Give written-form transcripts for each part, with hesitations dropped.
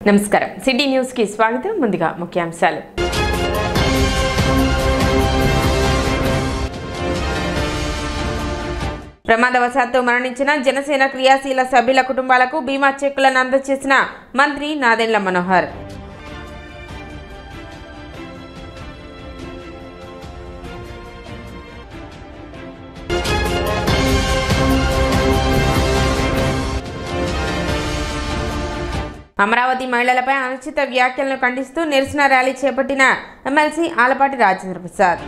నమస్కారం city news కి స్వాగతం ముందుగా ముఖ్యాంశాలు ప్రమాదవశాత్తు మరణించిన జనసేన క్రియాశీల సభ్యుల కుటుంబాలకు బీమా చెక్కులను అందజేసిన మంత్రి నాదెండ్ల మనోహర్ అమరావతి మహిళలపై అనుచిత వ్యాఖ్యలను ఖండిస్తూ నిరసన ర్యాలీ చేపట్టిన ఎమ్మెల్సీ ఆలపాటి రాజేంద్ర ప్రసాద్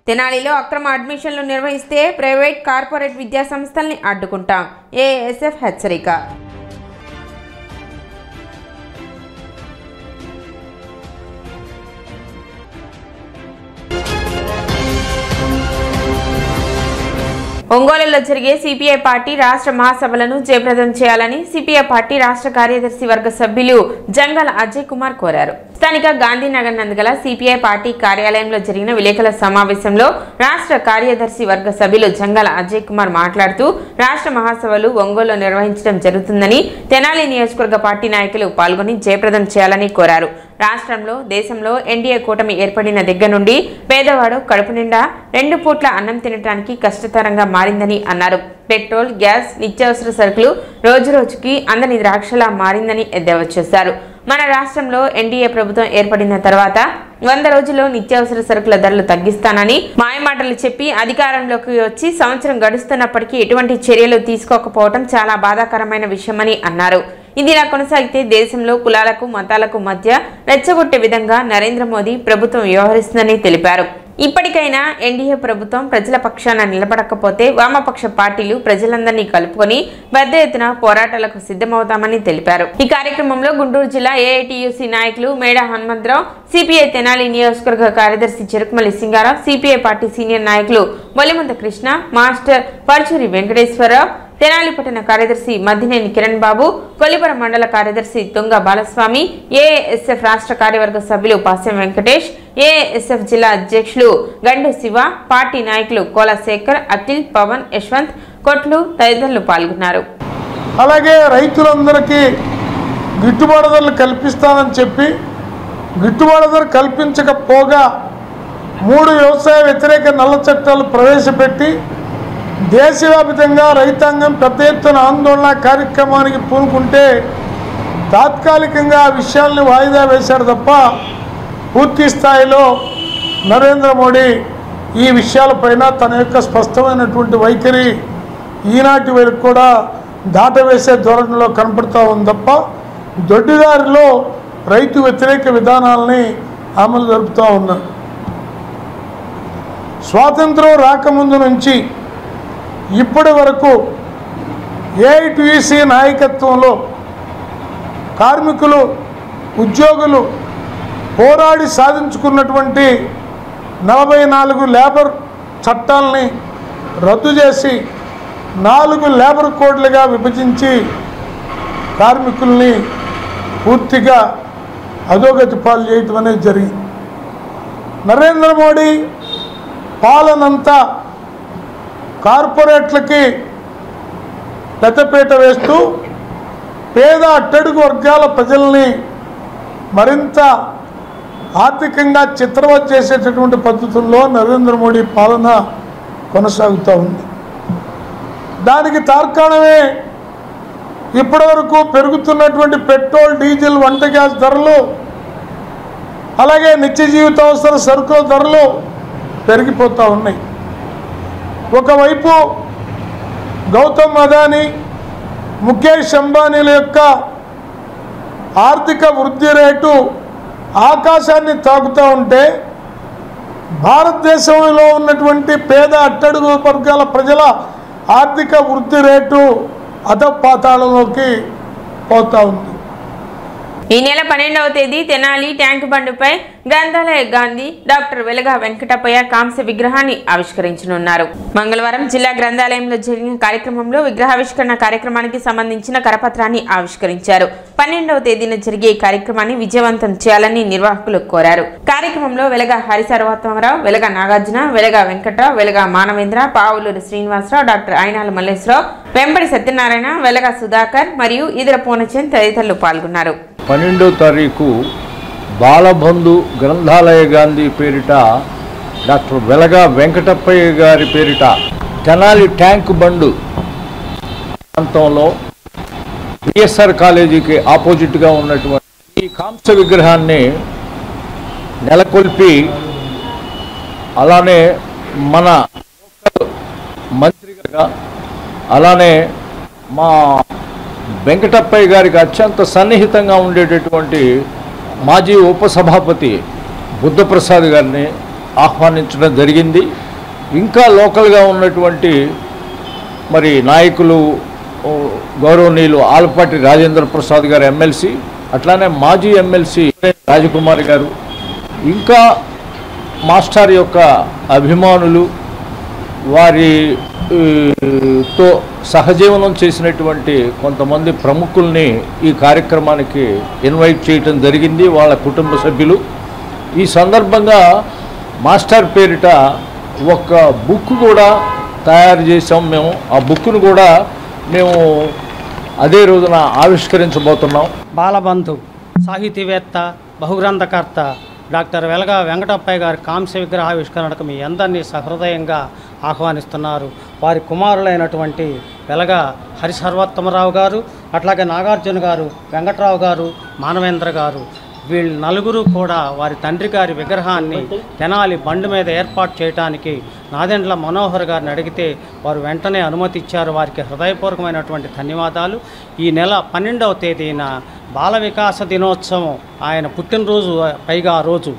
తెనాలిలో అక్రమ అడ్మిషన్లు నిర్వహిస్తే ప్రైవేట్ కార్పొరేట్ విద్యా సంస్థల్ని అడ్డుకుంటాం ఏఎస్ఎఫ్ హెచ్చరిక ఒంగోలులో జరిగే సిపిఐ పార్టీ రాష్ట్ర మహాసభలను జయప్రదం చేయాలని సిపిఐ పార్టీ రాష్ట్ర కార్యదర్శి వర్గ సభ్యులు జంగాల అజయ్ కుమార్ కోరారు. స్థానిక గాంధీనగర్ నందుగల సిపిఐ పార్టీ కార్యాలయంలో జరిగిన విలేకరుల సమావేశంలో రాష్ట్ర కార్యదర్శి వర్గ సభ్యులు జంగాల అజయ్ కుమార్ మాట్లాడుతూ రాష్ట్ర మహాసభలు ఒంగోలులో నిర్వహించడం జరుగుతుందని తెనాలి నియోజకవర్గ పార్టీ నాయకులు పాల్గొని జయప్రదం చేయాలని కోరారు. రాష్ట్రంలో దేశంలో ఎన్డీఏ కూటమి ఏర్పడిన దగ్గర నుండి పేదవాడు కడుపు నిండా 2 పూట్ల అన్నం తినడానికి కష్టతరంగా మారిందని అన్నారు. పెట్రోల్, గ్యాస్, నిత్యావసర సరుకులు రోజురోజుకి అందని ద్రాక్షలా మారిందని ఎద్దేవా చేశారు. మన రాష్ట్రంలో ఎన్డీఏ ప్రభుత్వం ఏర్పడిన తర్వాత 100 రోజుల్లో నిత్యావసర సరుకుల ధరలు తగ్గిస్తానని మాయమాటలు చెప్పి అధికారంలోకి వచ్చి సంవత్సరం గడుస్తున్నప్పటికీ ఎటువంటి చర్యలు తీసుకోకపోవడం చాలా బాధాకరమైన విషయమని అన్నారు. ఇదిలా కొనసాగితే దేశంలో కులాలకు మతాలకు మధ్య రెచ్చగొట్టే విధంగా నరేంద్ర మోదీ ప్రభుత్వం వ్యవహరిస్తుందని తెలిపారు. ఇప్పటికైనా ఎన్డీఏ ప్రభుత్వం ప్రజల పక్షాన నిలబడకపోతే వామపక్ష పార్టీలు ప్రజలందరినీ కలుపుకొని పెద్ద ఎత్తున పోరాటాలకు సిద్ధమవుతామని తెలిపారు. ఈ కార్యక్రమంలో గుంటూరు జిల్లా ఏఐటీయూసీ నాయకులు మేడ హనుమంతరావు, సిపిఐ తెనాలి నియోజకవర్గ కార్యదర్శి Cherukumalli Singarao, CPI party senior నాయకులు బొలిమంత కృష్ణ, మాస్టర్ పరుచూరి వెంకటేశ్వరరావు, తెనాలి పట్టణ కార్యదర్శి మద్దినేని కిరణ్ బాబు, కొల్లిపర మండల కార్యదర్శి తుంగ బాలస్వామి, ఏఎస్ఎఫ్ రాష్ట్ర కార్యవర్గ సభ్యులు పాసెం వెంకటేష్, ఏఎస్ఎఫ్ జిల్లా అధ్యక్షులు గండు శివ, పార్టీ నాయకులు కోలశేఖర్, అఖిల్, పవన్, యశ్వంత్, కొట్లు తదితరులు పాల్గొన్నారు. అలాగే రైతులందరికీ గిట్టుబాటు ధరలు కల్పిస్తానని చెప్పి గిట్టుబాటు ధర కల్పించకపోగా 3 వ్యవసాయ వ్యతిరేక నల్ల చట్టాలు ప్రవేశపెట్టి దేశవ్యాప్తంగా రైతాంగం పెద్ద ఎత్తున ఆందోళన కార్యక్రమానికి పూనుకుంటే తాత్కాలికంగా ఆ విషయాల్ని వాయిదా వేశాడు తప్ప పూర్తి స్థాయిలో నరేంద్ర మోడీ ఈ విషయాలపైన తన యొక్క స్పష్టమైనటువంటి వైఖరి ఈనాటి వరకు కూడా దాటవేసే ధోరణిలో కనపడుతూ ఉంది తప్ప దొడ్డిదారిలో రైతు వ్యతిరేక విధానాలని అమలు జరుపుతూ ఉన్నారు. స్వాతంత్రం రాకముందు నుంచి ఇప్పటి వరకు ఏఐటీయూసీ నాయకత్వంలో కార్మికులు, ఉద్యోగులు పోరాడి సాధించుకున్నటువంటి 44 లేబర్ చట్టాలని రద్దు చేసి 4 లేబర్ కోడ్లుగా విభజించి కార్మికుల్ని పూర్తిగా అధోగతి పాలు చేయటం అనేది జరిగింది. నరేంద్ర మోడీ పాలనంతా కార్పొరేట్లకి పెద్దపీట వేస్తూ పేద అట్టడుగు వర్గాల ప్రజల్ని మరింత ఆర్థికంగా చిత్రవత్ చేసేటటువంటి పద్ధతుల్లో నరేంద్ర మోడీ పాలన కొనసాగుతూ ఉంది. దానికి తార్కాణమే ఇప్పటివరకు పెరుగుతున్నటువంటి పెట్రోల్, డీజిల్, వంట గ్యాస్ ధరలు, అలాగే నిత్య జీవితావసర సరుకుల ధరలు పెరిగిపోతూ ఉన్నాయి. ఒకవైపు గౌతమ్ అదానీ, ముఖేష్ అంబానీల యొక్క ఆర్థిక వృద్ధి రేటు ఆకాశాన్ని తాకుతూ ఉంటే భారతదేశంలో ఉన్నటువంటి పేద అట్టడుగు వర్గాల ప్రజల ఆర్థిక వృద్ధి రేటు అధపాతాళంలోకి పోతూ ఉంది. ఈ నెల 12వ తేదీ తెనాలి ట్యాంక్ బండుపై గ్రంథాలయ గాంధీ డాక్టర్ వెలగా వెంకటప్పయ్య కాంస్య విగ్రహాన్ని ఆవిష్కరించనున్నారు. మంగళవారం జిల్లా గ్రంథాలయంలో జరిగిన కార్యక్రమంలో విగ్రహావిష్కరణ కార్యక్రమానికి సంబంధించిన కరపత్రాన్ని ఆవిష్కరించారు. 12వ తేదీన జరిగే ఈ కార్యక్రమాన్ని విజయవంతం చేయాలని నిర్వాహకులు కోరారు. కార్యక్రమంలో వెలగా హరిసర్వోత్తమరావు, వెలగా నాగార్జున, వెలగా వెంకట్రావు, వెలగా మానవేంద్ర, పావులూరు శ్రీనివాసరావు, డాక్టర్ అయినాల మల్లేశ్వరరావు, వెంపడి సత్యనారాయణ, వెలగా సుధాకర్ మరియు ఇతర పూర్ణచంద్ తదితరులు పాల్గొన్నారు. 12వ తారీఖు బాలబంధు గ్రంథాలయ గాంధీ పేరిట డాక్టర్ వెలగా వెంకటప్పయ్య గారి పేరిట తెనాలి ట్యాంక్ బండు ప్రాంతంలో బిఎస్ఆర్ కాలేజీకి ఆపోజిట్గా ఉన్నటువంటి ఈ కాంస్య విగ్రహాన్ని నెలకొల్పి అలానే మన మంత్రిగా అలానే మా వెంకటప్పయ్య గారికి అత్యంత సన్నిహితంగా ఉండేటటువంటి మాజీ ఉపసభాపతి బుద్ధప్రసాద్ గారిని ఆహ్వానించడం జరిగింది. ఇంకా లోకల్గా ఉన్నటువంటి మరి నాయకులు గౌరవనీయులు ఆలపాటి రాజేంద్ర ప్రసాద్ గారు ఎమ్మెల్సీ, అట్లానే మాజీ ఎమ్మెల్సీ రాజకుమారి గారు, ఇంకా మాస్టర్ యొక్క అభిమానులు, వారితో సహజీవనం చేసినటువంటి కొంతమంది ప్రముఖుల్ని ఈ కార్యక్రమానికి ఇన్వైట్ చేయటం జరిగింది, వాళ్ళ కుటుంబ సభ్యులు. ఈ సందర్భంగా మాస్టర్ పేరిట ఒక బుక్ కూడా తయారు చేసాం మేము. ఆ బుక్ను కూడా మేము అదే రోజున ఆవిష్కరించబోతున్నాం. బాలబంధు సాహితీవేత్త, బహుగ్రంథకర్త డాక్టర్ వెలగా వెంకటప్పయ్య గారి కాంస్య విగ్రహావిష్కరణకు మీ అందరినీ సహృదయంగా ఆహ్వానిస్తున్నారు. వారి కుమారులైనటువంటి వెలగా హరిసర్వోత్తమరావు గారు, అట్లాగే నాగార్జున గారు, వెంకట్రావు గారు, మానవేంద్ర గారు, వీళ్ళు నలుగురు కూడా వారి తండ్రి గారి విగ్రహాన్ని తెనాలి బండి మీద ఏర్పాటు చేయడానికి నాదెండ్ల మనోహర్ గారిని అడిగితే వారు వెంటనే అనుమతి ఇచ్చారు. వారికి హృదయపూర్వకమైనటువంటి ధన్యవాదాలు. ఈ నెల 12వ తేదీన బాల వికాస దినోత్సవం, ఆయన పుట్టినరోజు పైగా ఆ రోజు,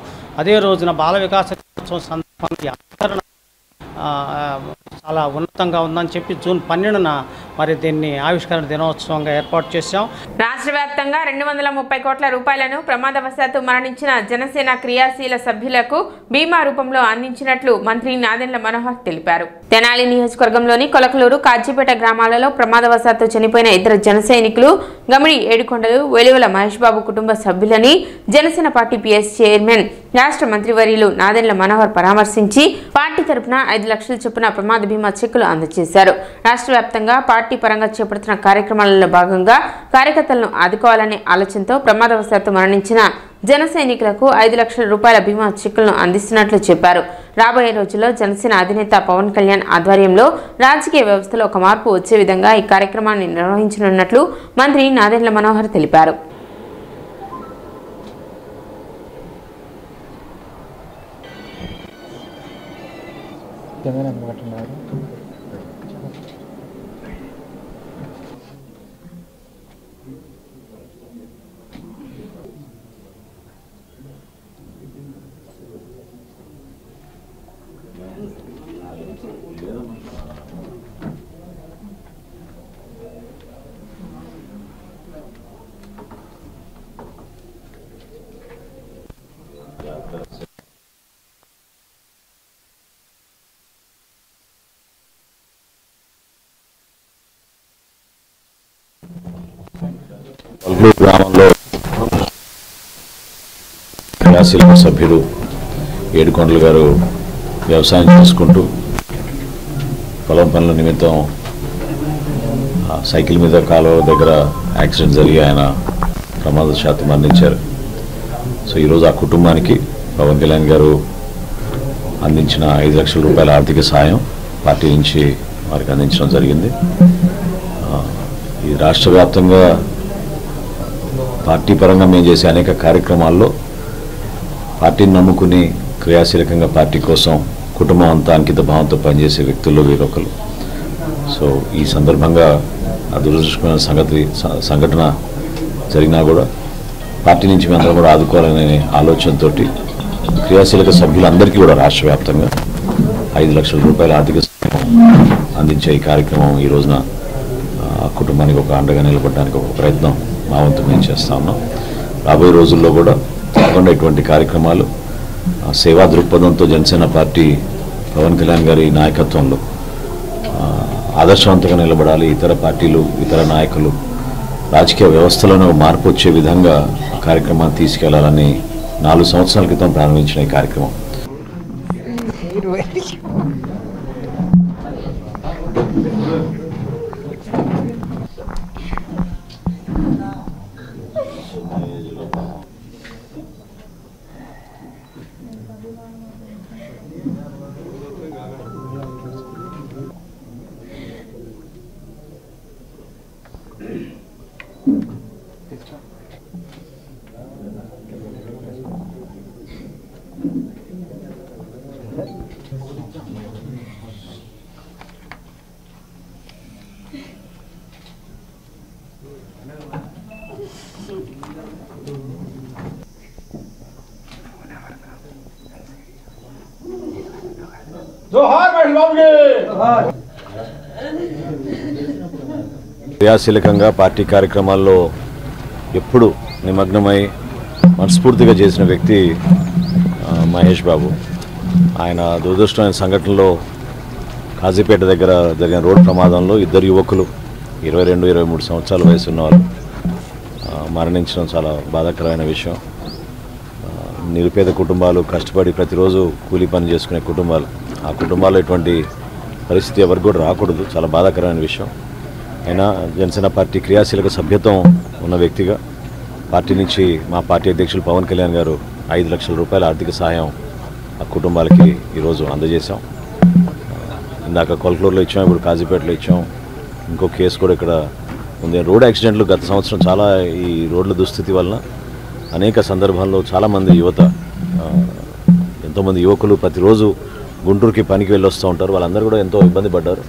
అదే రోజున బాల వికాస దినోత్సవం సందర్భంగా ఆచరణ చాలా ఉన్నతంగా ఉందని చెప్పి జూన్ 12న మరి దీన్ని ఆవిష్కరణ దినోత్సవంగా ఏర్పాటు చేశాం. రాష్ట్ర వ్యాప్తంగా 230 కోట్ల రూపాయలను ప్రమాదవశాత్తు మరణించిన జనసేన క్రియాశీల సభ్యులకు బీమా రూపంలో అందించినట్లు మంత్రి నాదెండ్ల మనోహర్ తెలిపారు. తెనాలి నియోజకవర్గంలోని కొలకలూరు, కాజీపేట గ్రామాలలో ప్రమాదవశాత్తు చనిపోయిన ఇద్దరు జన సైనికులు గమిడి ఏడుకొండలు, వెలువల మహేష్ బాబు కుటుంబ సభ్యులని జనసేన పార్టీ పిఎస్ చైర్మన్ రాష్ట్ర మంత్రివర్యులు నాదెండ్ల మనోహర్ పరామర్శించి పార్టీ తరపున 5 లక్షల చొప్పున ప్రమాద బీమా చెక్కులు అందజేశారు. రాష్ట్ర వ్యాప్తంగా పార్టీ పరంగా చేపడుతున్న కార్యక్రమాలలో భాగంగా కార్యకర్తలను ఆదుకోవాలనే ఆలోచనతో ప్రమాదవశాత్తు మరణించిన జన సైనికులకు 5 లక్షల రూపాయల బీమా చెక్కులను అందిస్తున్నట్లు చెప్పారు. రాబోయే రోజుల్లో జనసేన అధినేత పవన్ కళ్యాణ్ ఆధ్వర్యంలో రాజకీయ వ్యవస్థలో ఒక మార్పు వచ్చే విధంగా ఈ కార్యక్రమాన్ని నిర్వహించనున్నట్లు మంత్రి నాదెండ్ల మనోహర్ తెలిపారు. కొలకలూరు గ్రామంలో క్రియాశీలక సభ్యులు ఏడుకొండలు గారు వ్యవసాయం చేసుకుంటూ పొలం పనుల నిమిత్తం సైకిల్ మీద కాలువ దగ్గర యాక్సిడెంట్ జరిగి ఆయన ప్రమాదశాత్తు మరణించారు. సో ఈరోజు ఆ కుటుంబానికి పవన్ కళ్యాణ్ గారు అందించిన 5 లక్షల రూపాయల ఆర్థిక సాయం పార్టీ నుంచి వారికి అందించడం జరిగింది. ఈ రాష్ట్ర వ్యాప్తంగా పార్టీ పరంగా మేము చేసే అనేక కార్యక్రమాల్లో పార్టీని నమ్ముకుని క్రియాశీలకంగా పార్టీ కోసం కుటుంబం అంతా అంకిత భావంతో పనిచేసే వ్యక్తుల్లో వీరొకరు. సో ఈ సందర్భంగా దురదృష్టమైన సంఘటన జరిగినా కూడా పార్టీ నుంచి మేమందరం కూడా ఆదుకోవాలనే ఆలోచనతో క్రియాశీలక సభ్యులందరికీ కూడా రాష్ట్ర వ్యాప్తంగా 5 లక్షల రూపాయల ఆర్థిక అందించే ఈ కార్యక్రమం ఈ రోజున కుటుంబానికి ఒక అండగా నిలబడడానికి ఒక ప్రయత్నం మా వంతు మేము చేస్తా ఉన్నాం. రాబోయే రోజుల్లో కూడా తప్పకుండా ఇటువంటి కార్యక్రమాలు సేవా దృక్పథంతో జనసేన పార్టీ పవన్ కళ్యాణ్ గారి నాయకత్వంలో ఆదర్శవంతంగా నిలబడాలి. ఇతర పార్టీలు, ఇతర నాయకులు రాజకీయ వ్యవస్థలోనే మార్పు వచ్చే విధంగా కార్యక్రమాన్ని తీసుకెళ్లాలని 4 సంవత్సరాల క్రితం ప్రారంభించిన ఈ కార్యక్రమం. క్రియాశీలకంగా పార్టీ కార్యక్రమాల్లో ఎప్పుడు నిమగ్నమై మనస్ఫూర్తిగా చేసిన వ్యక్తి మహేష్ బాబు. ఆయన దురదృష్టమైన సంఘటనలో కాజీపేట దగ్గర జరిగిన రోడ్డు ప్రమాదంలో 2 యువకులు 22-23 సంవత్సరాల వయసు ఉన్నవాళ్ళు మరణించడం చాలా బాధాకరమైన విషయం. నిరుపేద కుటుంబాలు, కష్టపడి ప్రతిరోజు కూలీ పని చేసుకునే కుటుంబాలు, ఆ కుటుంబాల్లో ఇటువంటి పరిస్థితి ఎవరికి కూడా రాకూడదు. చాలా బాధాకరమైన విషయం. అయినా జనసేన పార్టీ క్రియాశీలక సభ్యత్వం ఉన్న వ్యక్తిగా పార్టీ నుంచి మా పార్టీ అధ్యక్షులు పవన్ కళ్యాణ్ గారు 5 లక్షల రూపాయల ఆర్థిక సహాయం ఆ కుటుంబాలకి ఈరోజు అందజేశాం. ఇందాక కొల్కూరులో ఇచ్చాం, ఇప్పుడు కాజీపేటలో ఇచ్చాం. ఇంకో కేసు కూడా ఇక్కడ ఉంది. రోడ్ యాక్సిడెంట్లు గత సంవత్సరం చాలా, ఈ రోడ్ల దుస్థితి వలన అనేక సందర్భాల్లో చాలామంది యువత, ఎంతోమంది యువకులు ప్రతిరోజు గుంటూరుకి పనికి వెళ్ళొస్తూ ఉంటారు. వాళ్ళందరూ కూడా ఎంతో ఇబ్బంది పడ్డారు.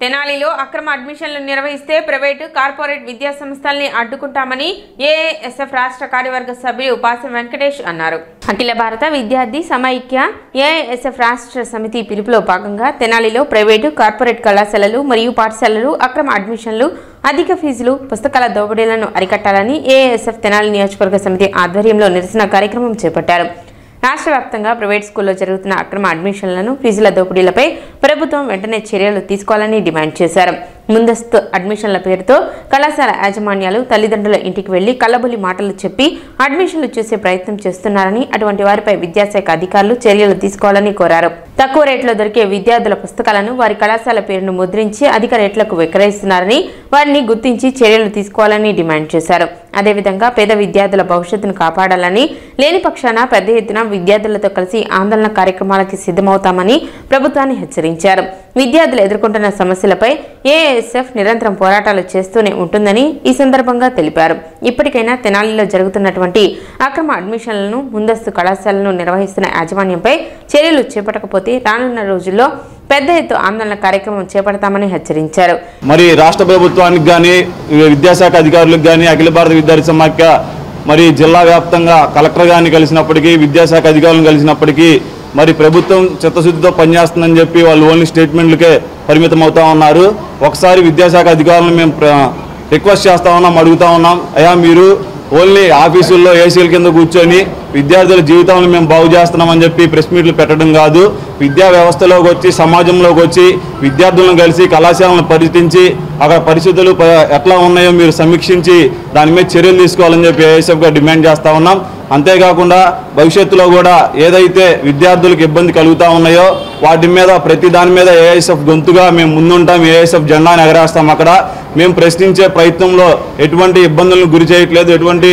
తెనాలిలో అక్రమ అడ్మిషన్లు నిర్వహిస్తే ప్రైవేటు, కార్పొరేట్ విద్యా సంస్థల్ని అడ్డుకుంటామని ఏఐఎస్ఎఫ్ రాష్ట్ర కార్యవర్గ సభ్యులు పాసం వెంకటేష్ అన్నారు. అఖిల భారత విద్యార్థి సమైక్య ఏఐఎస్ఎఫ్ రాష్ట్ర సమితి పిలుపులో భాగంగా తెనాలిలో ప్రైవేటు, కార్పొరేట్ కళాశాలలు మరియు పాఠశాలలు అక్రమ అడ్మిషన్లు, అధిక ఫీజులు, పుస్తకాల దోపిడీలను అరికట్టాలని ఏఐఎస్ఎఫ్ తెనాలి నియోజకవర్గ సమితి ఆధ్వర్యంలో నిరసన కార్యక్రమం చేపట్టారు. రాష్ట్ర వ్యాప్తంగా ప్రైవేట్ స్కూల్లో జరుగుతున్న అక్రమ అడ్మిషన్లను, ఫీజుల దోపిడీలపై ప్రభుత్వం వెంటనే చర్యలు తీసుకోవాలని డిమాండ్ చేశారు. ముందస్తు అడ్మిషన్ల పేరుతో కళాశాల యాజమాన్యాలు తల్లిదండ్రుల ఇంటికి వెళ్లి కల్లబుల్లి మాటలు చెప్పి అడ్మిషన్లు చేసే ప్రయత్నం చేస్తున్నారని, అటువంటి వారిపై విద్యాశాఖ అధికారులు చర్యలు తీసుకోవాలని కోరారు. తక్కువ రేట్లో దొరికే విద్యార్థుల పుస్తకాలను వారి కళాశాల పేరును ముద్రించి అధిక రేట్లకు విక్రయిస్తున్నారని, వారిని గుర్తించి చర్యలు తీసుకోవాలని డిమాండ్ చేశారు. అదేవిధంగా పేద విద్యార్థుల భవిష్యత్తును కాపాడాలని, లేని పక్షాన పెద్ద ఎత్తున విద్యార్థులతో కలిసి ఆందోళన కార్యక్రమాలకి సిద్ధమవుతామని ప్రభుత్వాన్ని హెచ్చరించారు. విద్యార్థులు ఎదుర్కొంటున్న సమస్యలపై ఏఐఎస్ఎఫ్ నిరంతరం పోరాటాలు చేస్తూనే ఉంటుందని ఈ సందర్భంగా తెలిపారు. ఇప్పటికైనా తెనాలిలో జరుగుతున్నటువంటి అక్రమ అడ్మిషన్లను, ముందస్తు కళాశాలను నిర్వహిస్తున్న యాజమాన్యంపై చర్యలు చేపట్టకపోతే రానున్న రోజుల్లో పెద్ద ఎత్తు ఆందోళన కార్యక్రమం చేపడతామని హెచ్చరించారు. మరి రాష్ట్ర ప్రభుత్వానికి కానీ, విద్యాశాఖ అధికారులకు కానీ, అఖిల భారత విద్యార్థి సమాఖ్య మరి జిల్లా వ్యాప్తంగా కలెక్టర్ గారిని కలిసినప్పటికీ, విద్యాశాఖ అధికారులను కలిసినప్పటికీ మరి ప్రభుత్వం చిత్తశుద్ధితో పనిచేస్తుందని చెప్పి వాళ్ళు ఓన్లీ స్టేట్మెంట్లకే పరిమితం అవుతా ఉన్నారు. ఒకసారి విద్యాశాఖ అధికారులను మేము రిక్వెస్ట్ చేస్తా ఉన్నాం, అడుగుతా ఉన్నాం, అయ్యా మీరు ఓన్లీ ఆఫీసుల్లో ఏసీల కింద కూర్చొని విద్యార్థుల జీవితాలను మేము బాగు చేస్తున్నామని చెప్పి ప్రెస్ మీట్లు పెట్టడం కాదు. విద్యా వ్యవస్థలోకి వచ్చి, సమాజంలోకి వచ్చి విద్యార్థులను కలిసి కళాశాలను పర్యటించి అక్కడ పరిస్థితులు ఎట్లా ఉన్నాయో మీరు సమీక్షించి దాని మీద చర్యలు తీసుకోవాలని చెప్పి ఏఐఎస్ఎఫ్గా డిమాండ్ చేస్తూ ఉన్నాం. అంతేకాకుండా భవిష్యత్తులో కూడా ఏదైతే విద్యార్థులకు ఇబ్బంది కలుగుతూ ఉన్నాయో వాటి మీద, ప్రతి దాని మీద ఏఐఎస్ఎఫ్ గొంతుగా మేము ముందుంటాం. ఏఐఎస్ఎఫ్ జెండాని ఎగరేస్తాం. అక్కడ మేము ప్రశ్నించే ప్రయత్నంలో ఎటువంటి ఇబ్బందులను గురి చేయట్లేదు, ఎటువంటి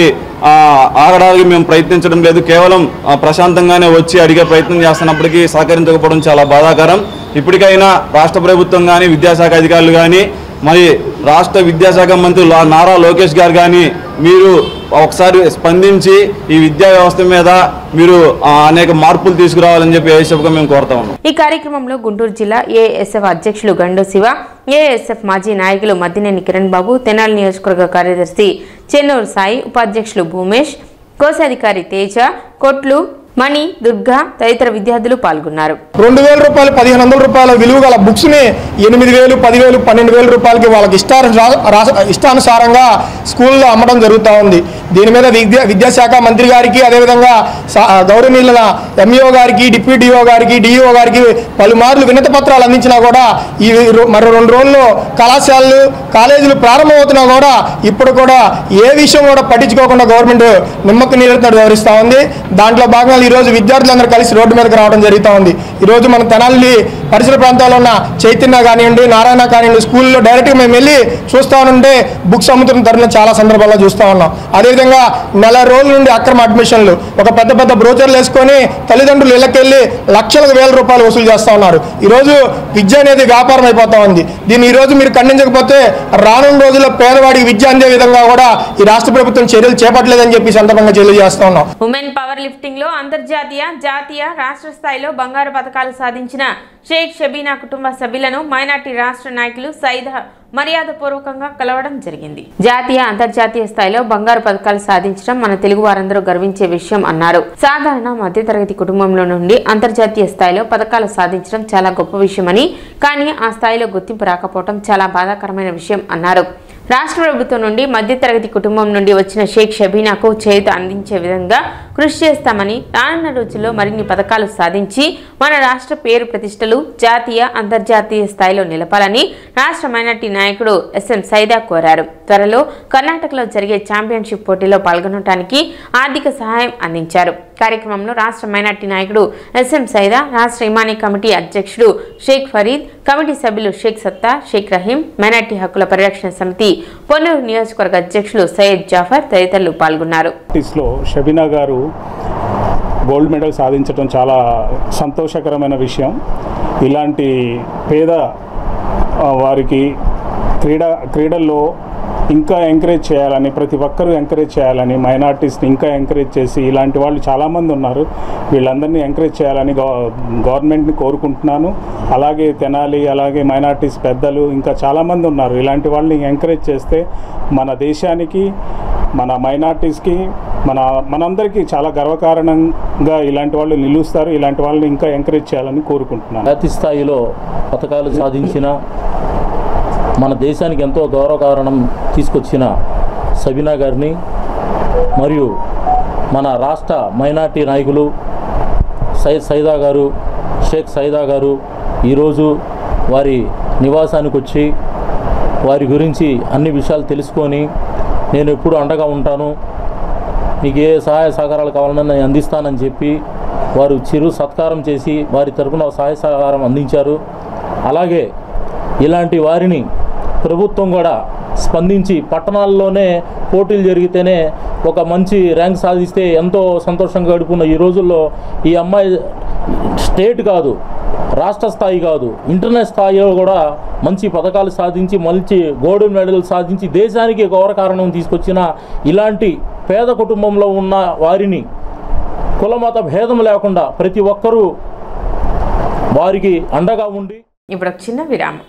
ఆగడానికి మేము ప్రయత్నించడం లేదు. కేవలం ప్రశాంతంగానే వచ్చి అడిగే ప్రయత్నం చేస్తున్నప్పటికీ సహకరించకపోవడం చాలా బాధాకరం. ఇప్పటికైనా రాష్ట్ర ప్రభుత్వం కానీ, విద్యాశాఖ అధికారులు కానీ, మరి రాష్ట్ర విద్యాశాఖ మంత్రి నారా లోకేష్ గారు కానీ మీరు ఒకసారి స్పందించి ఈ విద్యా వ్యవస్థ మీద మీరు అనేక మార్పులు తీసుకురావాలని చెప్పి ఏఐఎస్ఎఫ్గా మేము కోరుతా ఉన్నాం. ఈ కార్యక్రమంలో గుంటూరు జిల్లా ఏఐఎస్ఎఫ్ అధ్యక్షులు గండు శివ, ఏఐఎస్ఎఫ్ మాజీ నాయకులు మద్దినేని కిరణ్ బాబు, తెనాలి నియోజకవర్గ కార్యదర్శి చెన్నూరు సాయి, ఉపాధ్యక్షులు భూమేష్, కోశాధికారి తేజ, కొట్లు, మణి, దుర్గా తదితర విద్యార్థులు పాల్గొన్నారు. 2,000 రూపాయలు 1,500 రూపాయల విలువ గల బుక్స్ని 8,000, 10,000, 12,000 రూపాయలకి వాళ్ళకి ఇష్టానుసారంగా స్కూల్లో అమ్మడం జరుగుతూ ఉంది. దీని మీద విద్యాశాఖ మంత్రి గారికి, అదేవిధంగా గౌరవనీయుల ఎంఈఓ గారికి, డిప్యూటీఓ గారికి, డిఈఓ గారికి పలుమార్లు వినతి పత్రాలు అందించినా కూడా ఈ మరో 2 రోజుల్లో కళాశాలలు, కాలేజీలు ప్రారంభమవుతున్నా కూడా ఇప్పుడు కూడా ఏ విషయం కూడా పట్టించుకోకుండా గవర్నమెంట్ నిమ్మకు నీళ్ళతో వ్యవహరిస్తూ ఉంది. దాంట్లో భాగంగా ఈరోజు విద్యార్థులందరూ కలిసి రోడ్డు మీదకి రావడం జరుగుతూ ఉంది. ఈరోజు మన తెనాలి పరిసర ప్రాంతాల్లో ఉన్న చైతన్య కానివ్వండి, నారాయణ కానివ్వండి, స్కూల్లో డైరెక్ట్గా మేము వెళ్ళి చూస్తూ ఉంటే బుక్స్ అమ్ముతున్న తరుణం చాలా సందర్భాల్లో చూస్తూ ఉన్నాం. అదేవిధంగా నెల రోజుల నుండి అక్రమ అడ్మిషన్లు, ఒక పెద్ద పెద్ద బ్రోచర్లు వేసుకొని తల్లిదండ్రులు ఇళ్ళకెళ్ళి లక్షలకు వేల రూపాయలు వసూలు చేస్తూ ఉన్నారు. ఈరోజు విద్య అనేది వ్యాపారం అయిపోతా ఉంది. దీన్ని ఈరోజు మీరు ఖండించకపోతే రానున్న రోజుల్లో పేదవాడికి విద్య అందే విధంగా కూడా ఈ రాష్ట్ర ప్రభుత్వం చర్యలు చేపట్టలేదని చెప్పి సందర్భంగా తెలియజేస్తా ఉన్నాం. ఉమెన్ పవర్ లిఫ్టింగ్ లో అంతర్జాతీయ, జాతీయ, రాష్ట్ర స్థాయిలో బంగారు పథకాలు సాధించిన షేక్ షబీనా కుటుంబ సభ్యులను మైనార్టీ రాష్ట్ర నాయకులు సైదా మర్యాదపూర్వకంగా కలవడం జరిగింది. జాతీయ, అంతర్జాతీయ స్థాయిలో బంగారు పథకాలు సాధించడం మన తెలుగు వారందరూ గర్వించే విషయం అన్నారు. సాధారణ మధ్యతరగతి కుటుంబంలో నుండి అంతర్జాతీయ స్థాయిలో పథకాలు సాధించడం చాలా గొప్ప విషయమని, కానీ ఆ స్థాయిలో గుర్తింపు రాకపోవడం చాలా బాధాకరమైన విషయం అన్నారు. రాష్ట్ర ప్రభుత్వం నుండి మధ్యతరగతి కుటుంబం నుండి వచ్చిన షేక్ షబీనాకు చేయూత అందించే విధంగా కృషి చేస్తామని, రానున్న రోజుల్లో మరిన్ని పథకాలు సాధించి మన రాష్ట్ర పేరు ప్రతిష్టలు జాతీయ, అంతర్జాతీయ స్థాయిలో నిలపాలని రాష్ట్ర మైనార్టీ నాయకుడు ఎస్ఎం సైదా కోరారు. త్వరలో కర్ణాటకలో జరిగే ఛాంపియన్షిప్ పోటీలో పాల్గొనడానికి ఆర్థిక సహాయం అందించారు. కార్యక్రమంలో రాష్ట్ర మైనార్టీ నాయకుడు ఎస్ఎం సైదా, రాష్ట్ర ఇమానీ కమిటీ అధ్యక్షుడు షేక్ ఫరీద్, కమిటీ సభ్యులు షేక్ సత్తా, షేక్ రహీం, మైనార్టీ హక్కుల పరిరక్షణ సమితి పొన్నూరు నియోజకవర్గ అధ్యక్షులు సయ్యద్ జాఫర్ తదితరులు పాల్గొన్నారు. షబీనా గారు గోల్డ్ మెడల్ సాధించడం చాలా సంతోషకరమైన విషయం. ఇలాంటి పేద వారికి క్రీడల్లో ఇంకా ఎంకరేజ్ చేయాలని, ప్రతి ఒక్కరూ ఎంకరేజ్ చేయాలని, మైనార్టీస్ని ఇంకా ఎంకరేజ్ చేసి, ఇలాంటి వాళ్ళు చాలామంది ఉన్నారు, వీళ్ళందరినీ ఎంకరేజ్ చేయాలని గవర్నమెంట్ని కోరుకుంటున్నాను. అలాగే తెనాలి, అలాగే మైనార్టీస్ పెద్దలు ఇంకా చాలామంది ఉన్నారు. ఇలాంటి వాళ్ళని ఎంకరేజ్ చేస్తే మన దేశానికి, మన మైనార్టీస్కి, మనందరికీ చాలా గర్వకారణంగా ఇలాంటి వాళ్ళు నిలుస్తారు. ఇలాంటి వాళ్ళని ఇంకా ఎంకరేజ్ చేయాలని కోరుకుంటున్నాను. జాతీయ స్థాయిలో పథకాలు సాధించిన, మన దేశానికి ఎంతో గౌరవకారణం తీసుకొచ్చిన షబీనా గారిని, మరియు మన రాష్ట్ర మైనార్టీ నాయకులు సైదా గారు, షేక్ సైదా గారు ఈరోజు వారి నివాసానికి వచ్చి వారి గురించి అన్ని విషయాలు తెలుసుకొని, నేను ఎప్పుడు అండగా ఉంటాను, మీకు ఏ సహాయ సహకారాలు కావాలన్నా నేను అందిస్తానని చెప్పి వారు చిరు సత్కారం చేసి వారి తరఫున సహాయ సహకారం అందించారు. అలాగే ఇలాంటి వారిని ప్రభుత్వం కూడా స్పందించి, పట్టణాల్లోనే పోటీలు జరిగితేనే ఒక మంచి ర్యాంక్ సాధిస్తే ఎంతో సంతోషంగా గడుపున్న ఈ రోజుల్లో ఈ అమ్మాయి స్టేట్ కాదు, రాష్ట్ర స్థాయి కాదు, ఇంటర్నేషనల్ స్థాయిలో కూడా మంచి పథకాలు సాధించి, మంచి గోల్డ్ మెడల్ సాధించి దేశానికి గౌరవకారణం తీసుకొచ్చిన ఇలాంటి పేద కుటుంబంలో ఉన్న వారిని కులమత భేదం లేకుండా ప్రతి ఒక్కరూ వారికి అండగా ఉండి. ఇప్పుడు ఒక చిన్న విరామం.